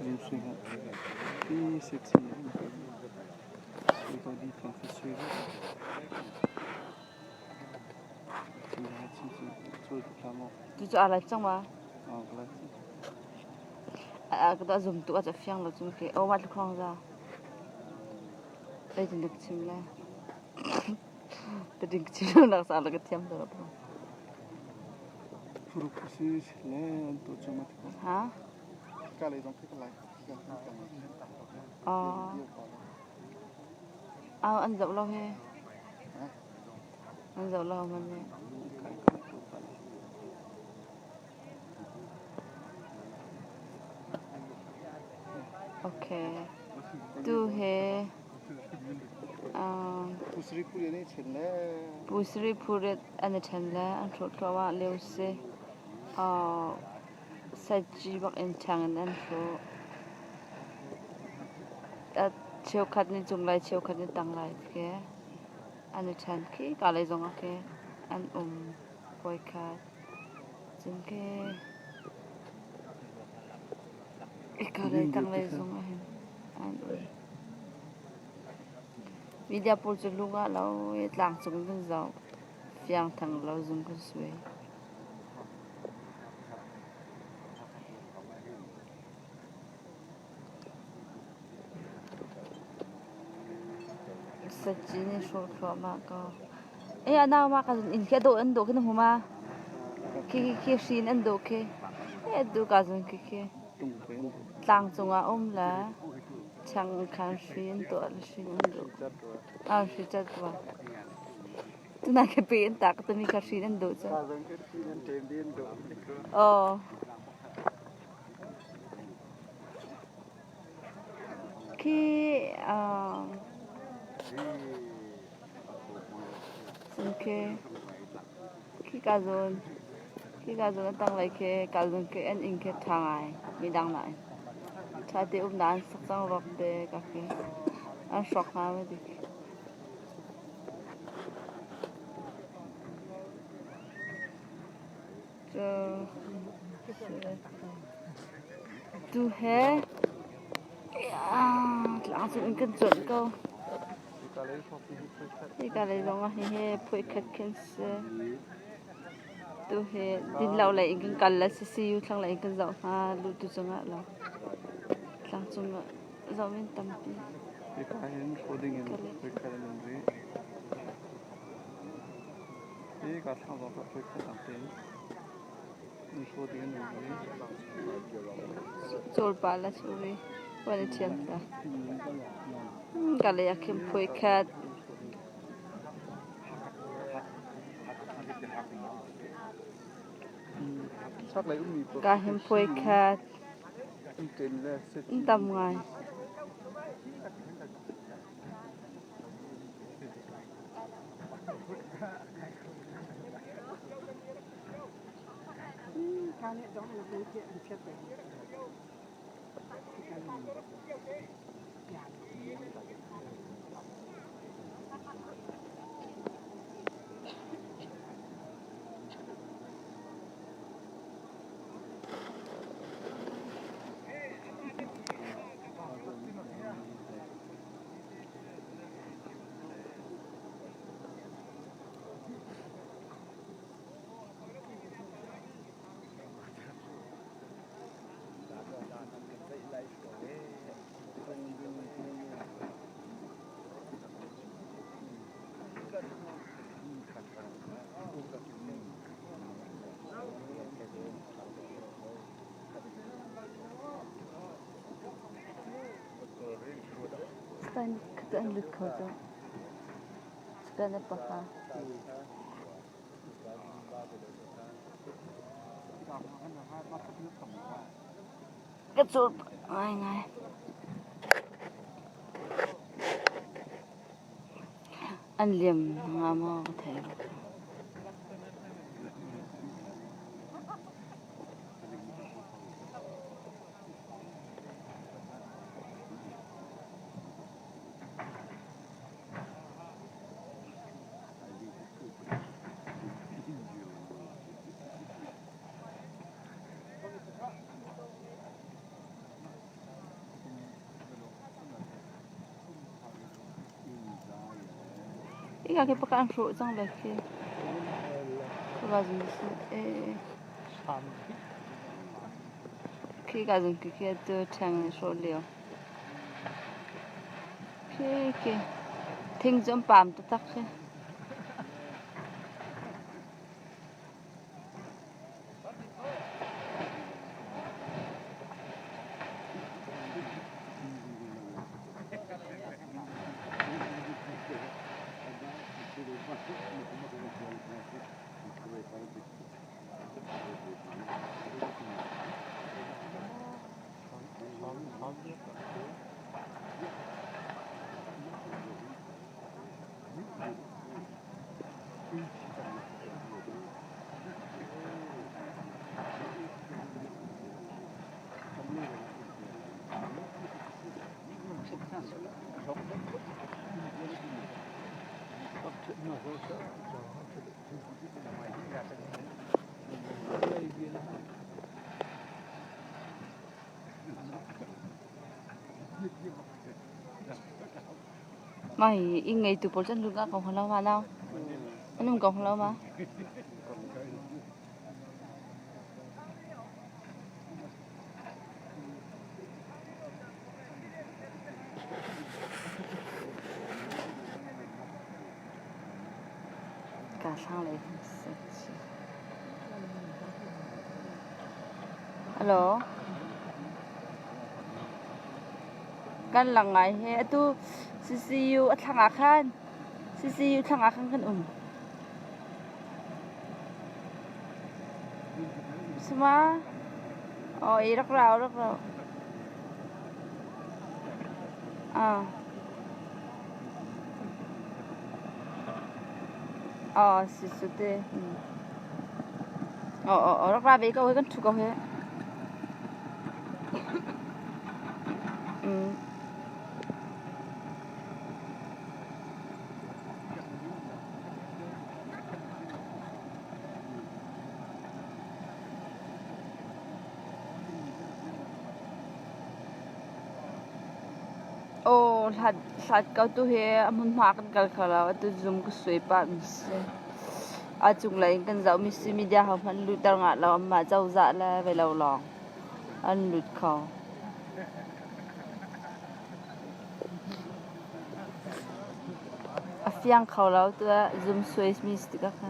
Zoom swing đi sexy tôi đi thằng phải suy thì là chỉ tôi làm một tu cho ala chang ma cái cái đó zoom tu cho phiang là zoom cái ô mặt khong ra đây thì được chim la tôi định chim là sao là cái tiêm đó puro kusi le to chama hả cái này giống cái lại anh dậu lâu he anh dậu lâu mà nè ok tu he pusri pure anh chen la anh thốt qua liu se saji bak en chang anh thốt chiều khát ni chung lại chiều khát ni tăng lại ke anh chen ki cả lại giống ke anh quay khát chung ke cả lại tăng lại giống anh media pol chu lunga lo tlang chung den zau fiang thang lo zum ku suai saji ni short kho ma ka ana ma ka in ke do an do ke nu ma ki shin an do ke do ka zun ke tlang chung a la chang khan shin to al shin an do shi chat wa tu na ke pe ta ka mi ka shin an do cha khi okay khi cả rồi tăng lại cả rồi anh in cái thang mi đang lại cha thì đàn sắc sang rock de cả anh shock ha đi tu he lang sự cái chuẩn câu thì cả lấy giống he phơi khát cancer tu he din lau lại cái cần là CCU thằng lại cái dạo lu tu chung á lo thằng chung dạo bên tâm pi cái hình coding in phơi khát lên rồi cái cả thằng đó phơi khát làm thế in coding in rồi chol pa la chori wala chianta cả lấy cái phơi khát cả hem phơi khát tâm ngay Ketan lut kau tu, sekarang apa kah? Kecut, ngay, anh liam ngamo thầy. Iga ke pakan ro chang le ke ko ga jin e ke ga jin ke to chang ro leo ke thing jom pam to tak ke mai ingai tu pol chan lu ga ko halo ma nào anh có halo ma cả sang lấy alo kan langai he tu CCU athang akhan CCU thang akhan kan Suma oh irak rau sisute rak ra ve ko kan thu ko he oh hlat kau tu he amun ma kan kal khala tu zoom ko sui pa mi se a chung lai kan zau mi si media ha phan lu tar nga law ma zau za la ve law long an lut khaw a fiang khaw law tu zoom sui mi sti ka kha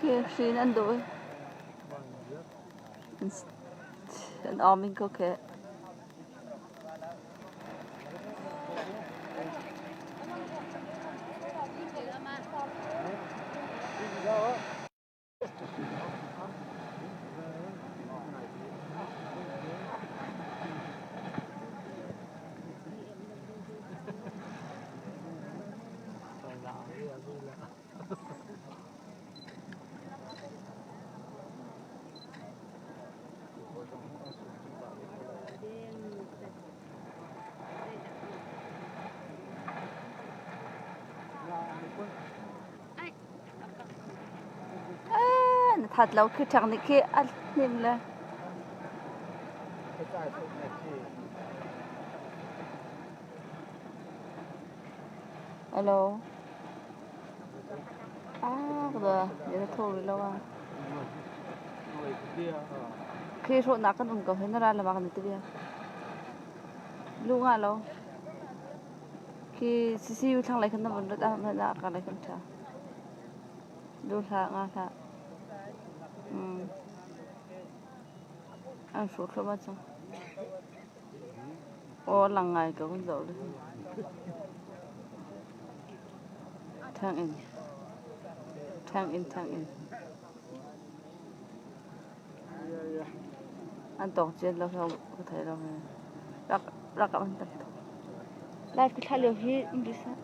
Kìa xin ăn đuổi ăn ôm mình có kệ thật lâu cứ chẳng này kia ăn nên là alo rồi giờ thôi lâu à khi số nát con ung cầu hết nó ra là mà cái gì lu ngã lo khi siu thang lại cái nó vẫn đã mà đã cái lại cái cha lu thang ngã thang ăn số số bao nhiêu ô lần ngày cái con dậu đi thang in anh tổ chức là không có thể đâu rắc rắc anh tập lại cái thay liệu hi đi sao